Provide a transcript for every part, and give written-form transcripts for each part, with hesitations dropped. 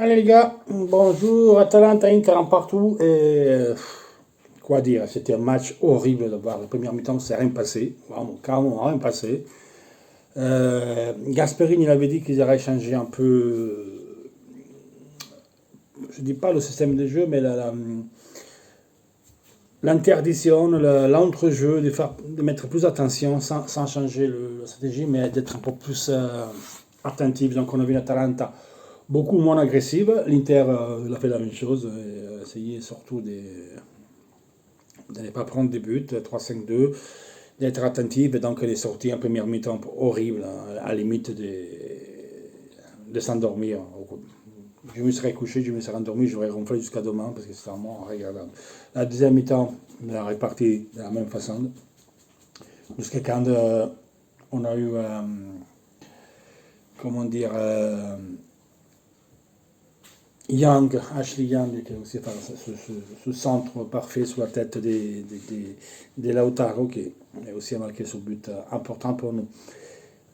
Allez les gars, bonjour, Atalanta, Inter en partout. Quoi dire, c'était un match horrible de voir. La première mi-temps, c'est rien passé. Vraiment, carrément rien passé. Gasperini, il avait dit qu'ils auraient changé un peu, je dis pas le système de jeu, mais l'interdiction, l'entrejeu, de mettre plus attention sans changer la stratégie, mais d'être un peu plus attentif. Donc on a vu l'Atalanta beaucoup moins agressive. L'Inter il a fait la même chose, essayé surtout de ne pas prendre des buts, 3-5-2, d'être attentif. Et donc elle est sortie en première mi-temps horrible, hein, à la limite de s'endormir. Je me serais couché, je me serais endormi, j'aurais ronflé jusqu'à demain parce que c'était vraiment regardable. La deuxième mi-temps, on a réparti de la même façon. Jusqu'à quand on a eu, comment dire, Young, Ashley Young, qui a aussi fait ce centre parfait sur la tête des Lautaro, qui a aussi marqué ce but important pour nous.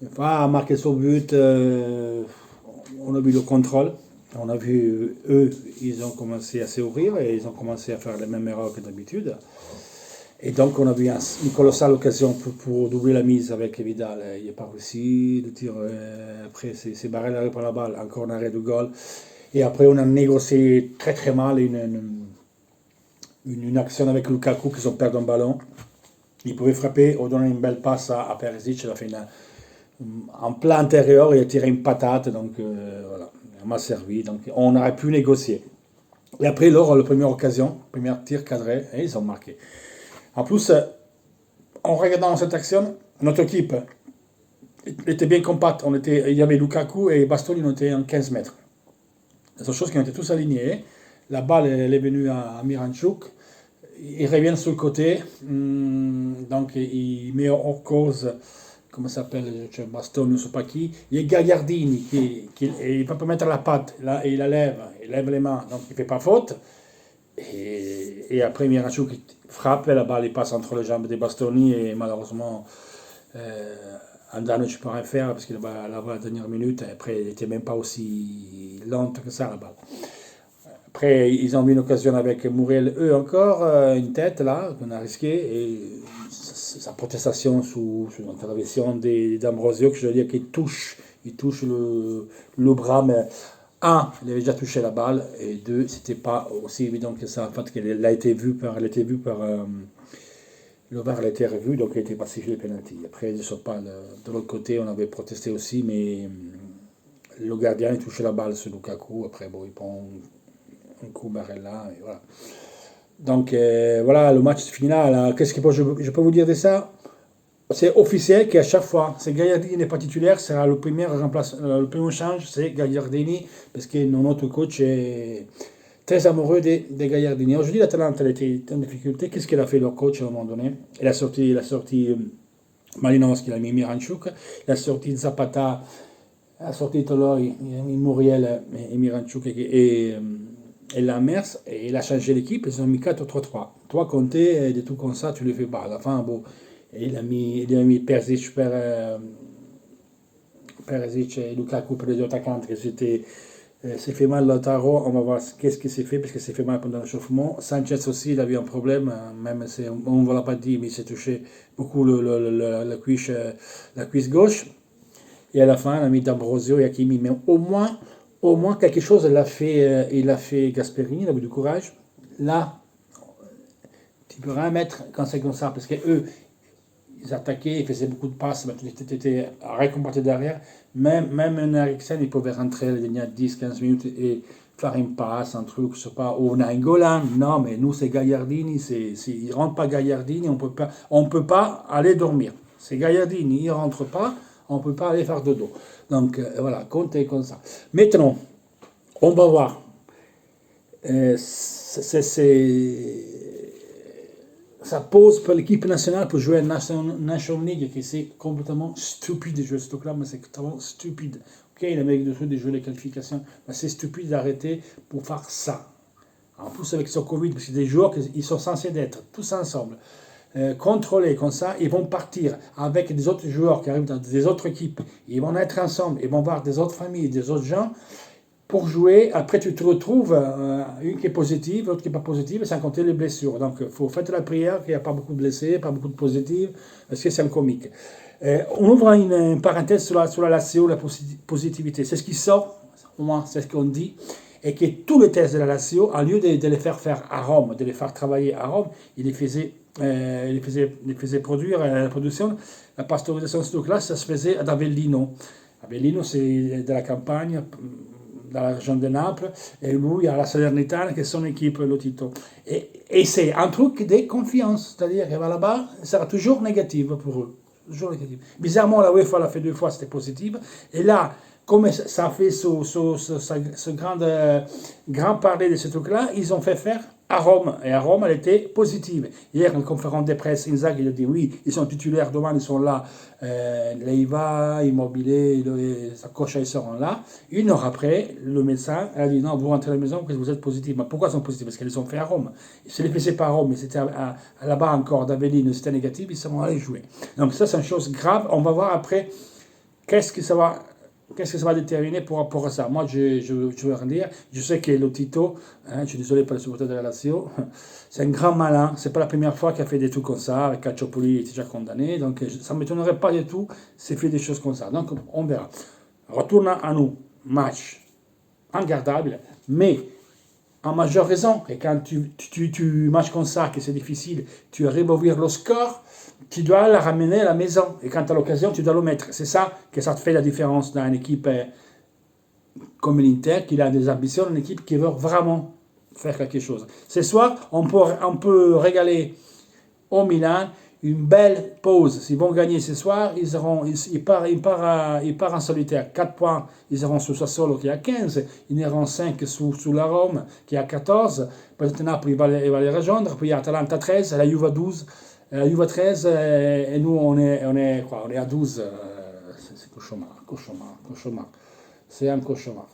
Enfin, a marqué ce but, on a vu le contrôle. On a vu, eux, ils ont commencé à s'ouvrir et ils ont commencé à faire les mêmes erreurs que d'habitude. Et donc, on a vu une colossale occasion pour doubler la mise avec Vidal. Il n'est pas réussi, le tir, après, c'est barré l'arrêt par la balle, encore un arrêt de goal. Et après, on a négocié très très mal une action avec Lukaku qui ont perdu un ballon. Il pouvait frapper ou donner une belle passe à Perisic. Il a fait en plein intérieur, il a tiré une patate. Donc voilà, il m'a servi. Donc on aurait pu négocier. Et après, lors de la première occasion, premier tir cadré, et ils ont marqué. En plus, en regardant cette action, notre équipe était bien compacte. Il y avait Lukaku et Bastoni, on était en 15 mètres. La seule chose qui ont été tous alignés. La balle, elle est venue à Miranchuk. Il revient sur le côté. Donc, il met hors cause, comment ça s'appelle, Bastoni, je ne sais pas qui. Il y a Gagliardini il va pas mettre la patte. Là, il lève les mains. Donc, il ne fait pas faute. Et après, Miranchuk frappe. Et la balle, il passe entre les jambes des Bastoni. Et malheureusement, Andano, je peux rien faire parce qu'il va l'avoir à la dernière minute. Après, il n'était même pas aussi lente que ça, la balle. Après, ils ont eu une occasion avec Muriel, eux encore, une tête là, qu'on a risqué. Et sa protestation sous l'intervention d'Ambrosio, que je veux dire qu'il touche, il touche le bras, mais un, il avait déjà touché la balle, et deux, c'était pas aussi évident que ça. En fait, elle a été vue par, le VAR a été revu, donc il était pas sifflé le penalty. Après, je sais pas, de l'autre côté, on avait protesté aussi, mais le gardien il touchait la balle sur Lukaku. Après, bon, il prend un coup Barella, et voilà. Donc voilà, le match final. Qu'est-ce que je peux vous dire de ça? C'est officiel qu'à chaque fois, c'est Gagliardini n'est pas titulaire, sera le premier change, c'est Gagliardini, parce que notre coach est très amoureux de Gagliardini. Aujourd'hui, l'Atalanta était en difficulté. Qu'est-ce qu'il a fait leur coach à un moment donné? Il a sorti Malinowski, il a mis Miranchuk, il a sorti Zapata, il a sorti Toloi, il a mis Muriel et Miranchuk et Lamers, et il a changé l'équipe, ils ont mis 4-3-3. Toi, compter, des trucs comme ça, tu ne les fais pas. À la fin, bon, et il a mis Perisic et Lukaku pour les deux attaquants. C'est fait mal Lautaro, on va voir qu'est-ce qui s'est fait, parce que c'est fait mal pendant l'échauffement. Sanchez aussi, il a eu un problème, même si on ne l'a pas dit, mais il s'est touché beaucoup la cuisse gauche. Et à la fin, on a mis D'Ambrosio et Hakimi. Mais au moins quelque chose, il a fait Gasperini, il a eu du courage. Là, tu peux rien mettre quand c'est comme ça, parce que eux, ils attaquaient, ils faisaient beaucoup de passes, mais tu étais récomporté derrière. Même un Eriksen, il pouvait rentrer les dernières 10-15 minutes et faire une passe, un truc, je sais pas, ou on a un Golan. Non, mais nous, c'est Gagliardini. Il ne rentre pas Gagliardini, on peut pas aller dormir. C'est Gagliardini, il ne rentre pas, on ne peut pas aller faire dodo. Donc voilà, comptez comme ça. Maintenant, on va voir. Ça pose pour l'équipe nationale pour jouer à National League, qui c'est complètement stupide de jouer ce truc-là, mais c'est totalement stupide. Ok, l'Amérique du Sud de jouer les qualifications, mais c'est stupide d'arrêter pour faire ça. En plus avec ce Covid, parce que des joueurs qui sont censés être tous ensemble, contrôlés comme ça, ils vont partir avec des autres joueurs qui arrivent dans des autres équipes, ils vont être ensemble, ils vont voir des autres familles, des autres gens. pour jouer. Après, tu te retrouves une qui est positive, l'autre qui n'est pas positive, sans compter les blessures. Donc, il faut faire la prière qu'il n'y a pas beaucoup de blessés, pas beaucoup de positifs, parce que c'est un comique. On ouvre une parenthèse sur la Lazio, la positivité. C'est ce qui sort, au moins, c'est ce qu'on dit, et que tous les tests de la Lazio, au lieu de les faire à Rome, de les faire travailler à Rome, il les faisait produire la production, la pasteurisation de ce truc-là, ça se faisait à Avellino. Avellino, c'est de la campagne, dans la région de Naples, et lui, il y a la Salernitana qui est son équipe, le Tito. Et c'est un truc de confiance, c'est-à-dire qu'il va là-bas, ça sera toujours négatif pour eux. Toujours négatif. Bizarrement, la UEFA l'a fait 2 fois, c'était positif. Et là, comme ça a fait ce grand parler de ce truc-là, ils ont fait faire à Rome. Et à Rome, elle était positive. Hier, en conférence de presse, Inzaghi il a dit oui, ils sont titulaires devant, ils sont là. Leiva, Immobilier, Sacocha, ils seront là. 1 heure après, le médecin a dit non, vous rentrez à la maison parce que vous êtes positif. Mais pourquoi ils sont positifs? Parce qu'ils sont faits à Rome. Ils se les faisaient pas à Rome, mais c'était là-bas encore d'Avellino, c'était négatif, ils seront allés jouer. Donc ça, c'est une chose grave. On va voir après qu'est-ce que ça va déterminer pour rapport à ça. Moi, je veux rien dire. Je sais que le Tito, je suis désolé pour les supporters de la Lazio, c'est un grand malin. C'est pas la première fois qu'il a fait des trucs comme ça. Avec Calciopoli, il est déjà condamné. Donc, ça ne m'étonnerait pas du tout s'il fait des choses comme ça. Donc, on verra. Retourne à nous. Match ingardable, mais en majeure raison. Et quand tu matches comme ça, que c'est difficile, tu arrives à ouvrir le score, tu dois la ramener à la maison. Et quand tu as l'occasion, tu dois le mettre. C'est ça que ça te fait la différence dans une équipe comme l'Inter, qui a des ambitions, une équipe qui veut vraiment faire quelque chose. Ce soir, on peut régaler au Milan une belle pause. S'ils vont gagner ce soir, ils partent en solitaire. 4 points, ils auront sous Sassuolo qui a 15, ils auront 5 sous la Rome qui a 14, peut-être Napoli va les rejoindre, puis il y a Atalanta 13, la Juve 12, la Juve 13, et nous on est quoi? On est à 12, c'est cauchemar. C'est un cauchemar.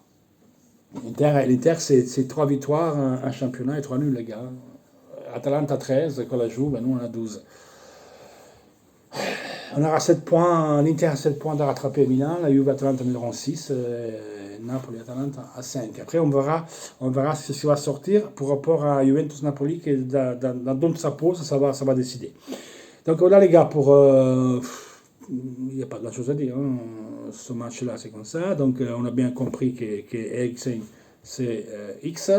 L'Inter c'est 3 victoires, un championnat et 3 nuls les gars. Atalanta 13, quand la Juve, nous on a 12. On aura 7 points, l'Inter a 7 points de rattraper Milan, la Juve Atalanta en auront 6, Napoli Atalanta à 5. Après on verra ce qui va sortir pour rapport à Juventus Napoli, qui dans sa pause, ça va décider. Donc voilà les gars, il n'y a pas grand chose à dire, hein. Ce match-là c'est comme ça, donc on a bien compris que Eriksen c'est X,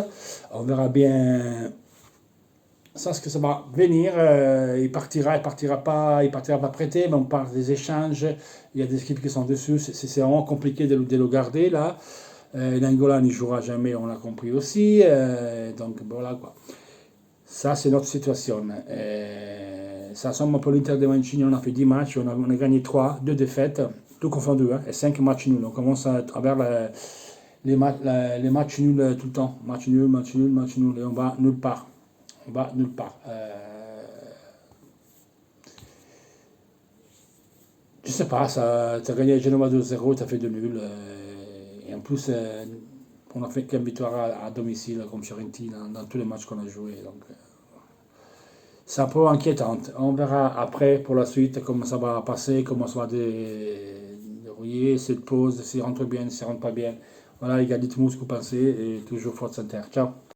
on verra bien ça, ce que ça va venir, il partira pas prêté, mais on parle des échanges, il y a des équipes qui sont dessus, c'est vraiment compliqué de le garder là. L'Angola n'y jouera jamais, on l'a compris aussi, donc voilà quoi. Ça, c'est notre situation. Ça sommes pour l'Inter de Mancini, on a fait 10 matchs, on a gagné 3, 2 défaites, tout confondu, hein, et 5 matchs nuls. On commence à travers les matchs nuls tout le temps. Match nul, et on va nulle part. Je sais pas, tu as gagné à Genova 2-0, tu as fait 2 nuls. Et en plus, on a fait qu'une victoire à domicile comme Fiorentina dans tous les matchs qu'on a joués. Donc, c'est un peu inquiétant. On verra après pour la suite comment ça va passer, comment ça va dérouiller, cette pause, s'il rentre bien, s'il rentre pas bien. Voilà les gars, dites-moi ce que vous pensez et toujours Forza Inter. Ciao.